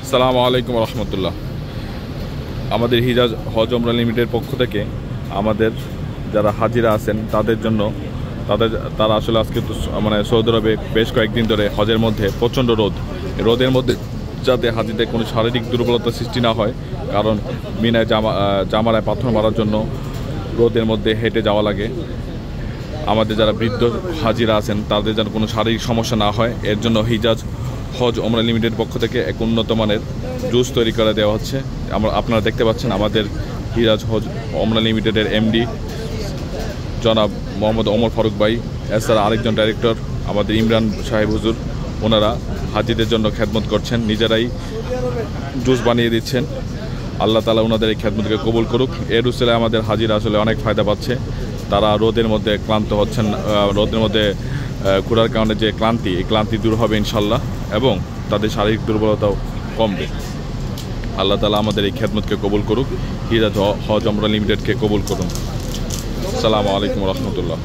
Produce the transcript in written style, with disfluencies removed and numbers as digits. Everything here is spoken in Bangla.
আসসালামু আলাইকুম রহমতুল্লাহ। আমাদের হিজাজ হজ ওমরা লিমিটেডের পক্ষ থেকে আমাদের যারা হাজিরা আছেন তাদের জন্য তারা আসলে আজকে তো মানে সৌদি আরবে বেশ কয়েকদিন ধরে হজের মধ্যে প্রচণ্ড রোদের মধ্যে যাতে হাজিদের কোনো শারীরিক দুর্বলতা সৃষ্টি না হয়, কারণ মিনায় জামারায় পাথর মারার জন্য রোদের মধ্যে হেঁটে যাওয়া লাগে। আমাদের যারা বৃদ্ধ হাজিরা আছেন তাদের যেন কোনো শারীরিক সমস্যা না হয়, এর জন্য হিজাজ হজ ওমরা লিমিটেডের পক্ষ থেকে এক উন্নত মানের জুস তৈরি করে দেওয়া হচ্ছে। আপনারা দেখতে পাচ্ছেন আমাদের হিজাজ হজ ওমরা লিমিটেডের এমডি জনাব মোহাম্মদ ওমর ফারুক ভাই, এছাড়া আরেকজন ডাইরেক্টর আমাদের ইমরান সাহেব হুজুর, ওনারা হাজিদের জন্য খেদমত করছেন, নিজেরাই জুস বানিয়ে দিচ্ছেন। আল্লাহ তাআলা ওনাদের এই খেদমতকে কবুল করুক। এর উসিলে আমাদের হাজিরা আসলে অনেক ফায়দা পাচ্ছে। তারা রোদের মধ্যে ক্লান্ত হচ্ছেন, রোদের মধ্যে ঘোরার কারণে যে ক্লান্তি, এই ক্লান্তি দূর হবে ইনশাল্লাহ, এবং তাদের শারীরিক দুর্বলতাও কমবে। আল্লাহ তাআলা আমাদের এই খেদমতকে কবুল করুক, হিজাজ হজ ওমরা লিমিটেডকে কবুল করুন। আসসালামু আলাইকুম রহমতুল্লাহ।